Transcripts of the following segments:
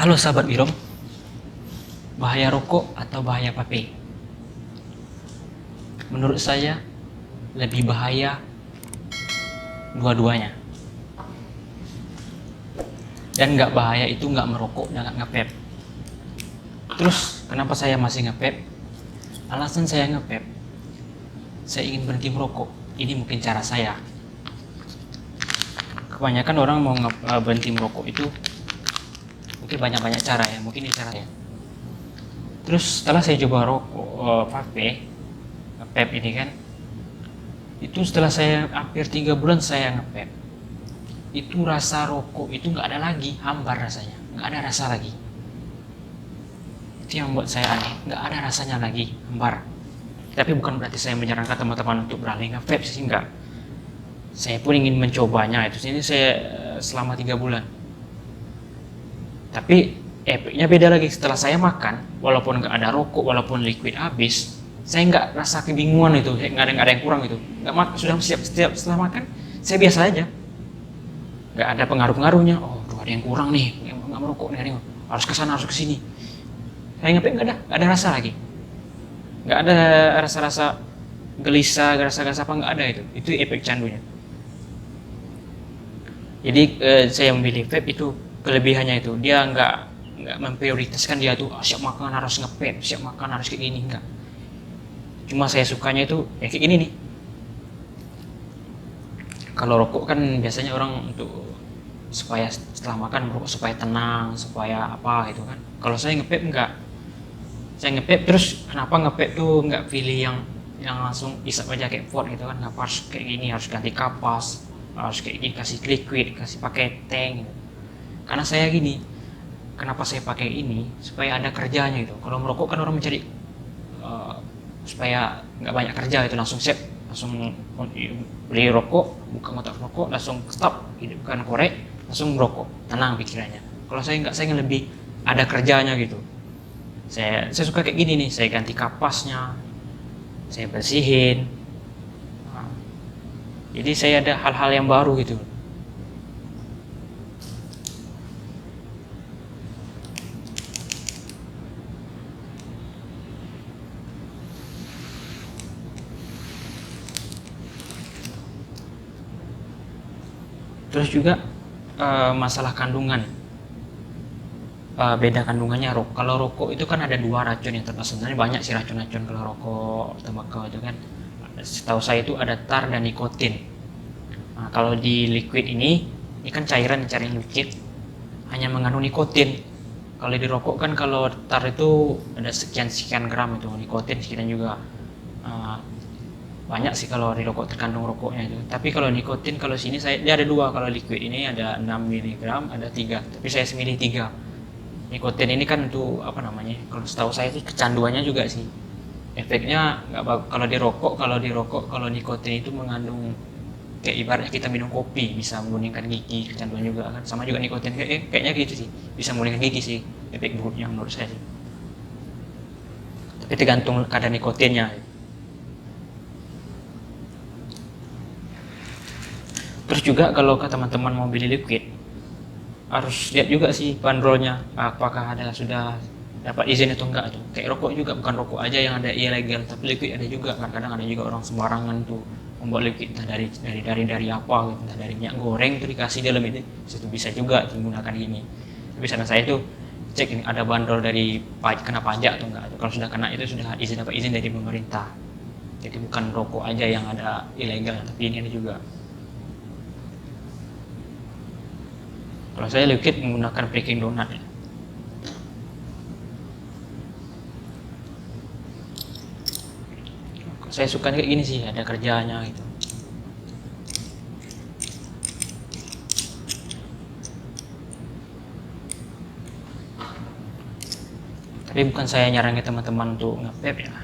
Halo sahabat Birom, bahaya rokok atau bahaya vape? Menurut saya lebih bahaya dua-duanya. Dan nggak bahaya itu nggak merokok dan nggak nge-vape. Terus kenapa saya masih nge-vape? Alasan saya nge-vape, saya ingin berhenti merokok. Ini mungkin cara saya. Kebanyakan orang mau berhenti merokok itu mungkin banyak cara ya, mungkin ini caranya. Terus setelah saya coba rokok vape ini kan, itu setelah saya hampir 3 bulan saya nge-vape, itu rasa rokok itu nggak ada lagi, hambar rasanya, nggak ada rasa lagi. Itu yang membuat saya aneh, nggak ada rasanya lagi, hambar. Tapi bukan berarti saya menyarankan teman-teman untuk beralih nge-vape sih, enggak. Saya pun ingin mencobanya, itu sini saya selama 3 bulan. Tapi efeknya beda lagi. Setelah saya makan, walaupun nggak ada rokok, walaupun liquid habis, saya nggak rasa kebingungan itu, nggak ada yang kurang itu. Sudah setiap setelah makan, saya biasa aja, nggak ada pengaruh-pengaruhnya. Oh, tuh ada yang kurang nih, nggak merokok nih, harus ke sana, harus ke sini. Saya nggak ada rasa lagi, nggak ada rasa-rasa gelisah, rasa-rasa apa, nggak ada itu. Itu efek candunya. Jadi saya memilih vape itu kelebihannya itu, dia nggak memprioritaskan dia tuh siap makan harus nge-vape, siap makan harus kayak gini, enggak. Cuma saya sukanya itu ya kayak gini nih. Kalau rokok kan biasanya orang untuk supaya setelah makan merokok supaya tenang, supaya apa gitu kan. Kalau saya nge-vape enggak. Saya nge-vape terus kenapa nge-vape tuh nggak pilih yang langsung isap aja kayak pot gitu kan, nggak harus kayak gini, harus ganti kapas, harus kayak gini, kasih liquid, kasih pakai tank gitu. Karena saya gini, kenapa saya pakai ini supaya ada kerjanya gitu. Kalau merokok kan orang mencari supaya nggak banyak kerja itu, langsung set, langsung beli rokok, buka kotak rokok, langsung stop, hidupkan korek, langsung merokok, tenang pikirannya. Kalau saya nggak, saya lebih ada kerjanya gitu. Saya suka kayak gini nih, saya ganti kapasnya, saya bersihin. Nah, jadi saya ada hal-hal yang baru gitu. Terus juga masalah kandungan, beda kandungannya. Kalau rokok itu kan ada 2 racun yang termasuk, sebenarnya banyak sih racun-racun kalau rokok tembakau itu kan. Setahu saya itu ada tar dan nikotin. Nah, kalau di liquid ini kan cairan liquid, hanya mengandung nikotin. Kalau di rokok kan, kalau tar itu ada sekian gram itu, nikotin sekian juga. Banyak sih kalau di rokok terkandung rokoknya itu. Tapi kalau nikotin, kalau sini dia ada 2. Kalau liquid ini ada 6 mg, ada 3. Tapi saya memilih 3. Nikotin ini kan untuk apa namanya? Kalau setahu saya sih kecanduannya juga sih. Efeknya nggak bagus kalau di rokok. Kalau nikotin itu mengandung kayak ibaratnya kita minum kopi, bisa menggulingkan gigi, kecanduan juga kan. Sama juga nikotin kayaknya gitu sih, bisa menggulingkan gigi sih efek buruknya menurut saya sih. Tapi tergantung kadar nikotinnya. Terus juga kalau ke teman-teman mau beli liquid, harus lihat juga sih bandrolnya, apakah sudah dapat izin atau enggak tuh. Kayak rokok juga, bukan rokok aja yang ada ilegal, tapi liquid ada juga. Kadang ada juga orang sembarangan tuh membuat liquid, entah dari apa gitu, entah dari minyak goreng tuh dikasih dalam itu bisa juga digunakan ini. Tapi saran saya tuh cek ini ada bandrol dari kena pajak atau enggak. Kalau sudah kena itu sudah dapat izin dari pemerintah. Jadi bukan rokok aja yang ada ilegal, tapi ini ada juga. Kalau saya liquid menggunakan packing donat ya. Saya suka kayak gini sih, ada kerjanya gitu. Tapi bukan saya nyaranin teman-teman untuk nge-vape ya.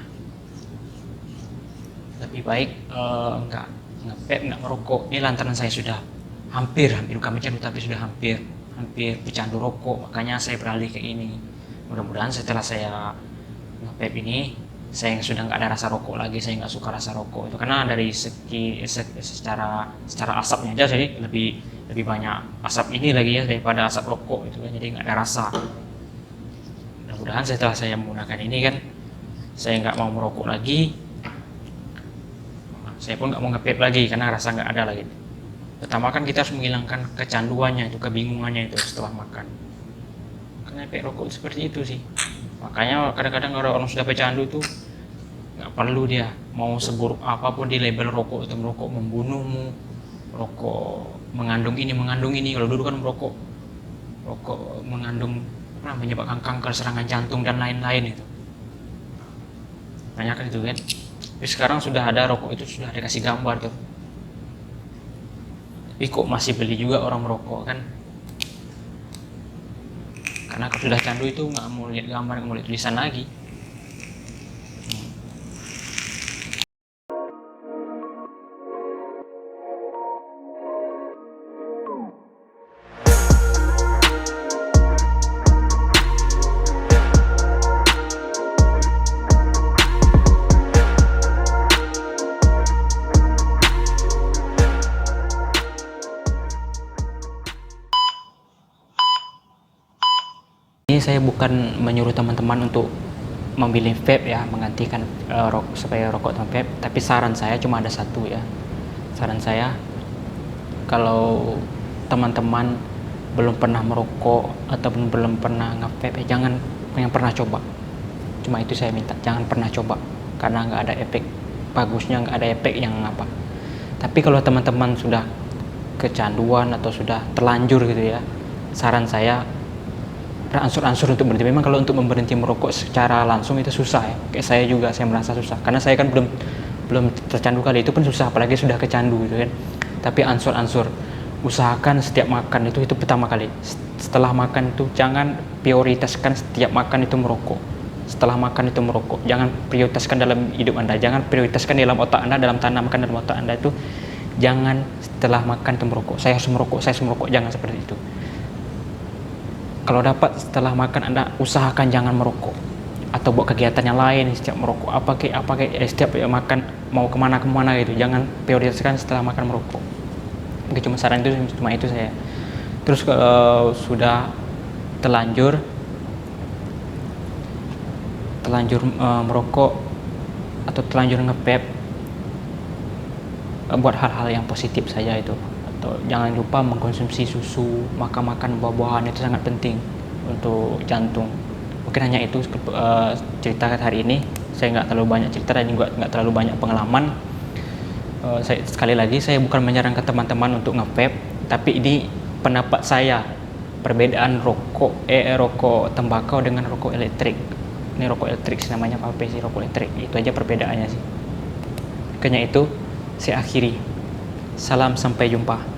Lebih baik nggak nge-vape, nggak merokok. Ini lantaran saya sudah hampir bukan pecandu, tapi sudah hampir pecandu rokok, makanya saya beralih ke ini. Mudah-mudahan setelah saya nge-vape ini, saya sudah nggak ada rasa rokok lagi. Saya nggak suka rasa rokok itu, karena dari secara asapnya aja, jadi lebih banyak asap ini lagi ya daripada asap rokok itu kan, jadi nggak ada rasa. mudah-mudahan setelah saya menggunakan ini kan saya nggak mau merokok lagi, saya pun nggak mau nge-vape lagi karena rasa nggak ada lagi. Pertama kan kita harus menghilangkan kecanduannya itu, kebingungannya itu setelah makan. Karena efek rokok seperti itu sih. Makanya kadang-kadang orang sudah pecandu itu nggak perlu dia mau seburuk apapun di label rokok itu, merokok membunuhmu, rokok mengandung ini. Kalau dulu kan rokok mengandung menyebabkan kanker, serangan jantung dan lain-lain itu. Banyak kan itu kan. Tapi sekarang sudah ada rokok itu sudah dikasih gambar tuh. Tapi kok masih beli juga orang merokok kan? Karena kalau sudah candu itu nggak mau lihat gambar, nggak mau lihat tulisan lagi. Ini saya bukan menyuruh teman-teman untuk memilih vape ya, menggantikan supaya rokok atau vape, tapi saran saya cuma ada satu ya. Saran saya, kalau teman-teman belum pernah merokok atau belum pernah nge-vape, jangan yang pernah coba. Cuma itu saya minta, jangan pernah coba karena nggak ada efek bagusnya, nggak ada efek yang apa. Tapi kalau teman-teman sudah kecanduan atau sudah terlanjur gitu ya, saran saya beransur-ansur untuk berhenti. Memang kalau untuk berhenti merokok secara langsung itu susah ya. Kayak saya juga, saya merasa susah karena saya kan belum tercandu kali itu pun susah, apalagi sudah kecandu gitu kan. Tapi ansur-ansur, usahakan setiap makan itu pertama kali. Setelah makan itu jangan prioritaskan setiap makan itu merokok. Setelah makan itu merokok, jangan prioritaskan dalam hidup Anda, jangan prioritaskan dalam otak Anda, dalam tanamkan dalam otak Anda itu jangan setelah makan itu merokok. Saya harus merokok, jangan seperti itu. Kalau dapat setelah makan Anda usahakan jangan merokok atau buat kegiatan yang lain setiap merokok setiap makan mau kemana gitu, jangan prioritaskan setelah makan merokok. Mungkin cuma saran itu, cuma itu saya. Terus kalau sudah terlanjur merokok atau terlanjur nge-vape, buat hal-hal yang positif saja itu. Jangan lupa mengkonsumsi susu, makan buah-buahan, itu sangat penting untuk jantung. Mungkin hanya itu cerita hari ini. Saya nggak terlalu banyak cerita dan juga nggak terlalu banyak pengalaman. Sekali lagi saya bukan menyarankan teman-teman untuk nge-vape, tapi ini pendapat saya, perbedaan rokok tembakau dengan rokok elektrik. Ini rokok elektrik sih namanya, apa sih rokok elektrik, itu aja perbedaannya sih. Makanya itu saya akhiri. Salam, sampai jumpa.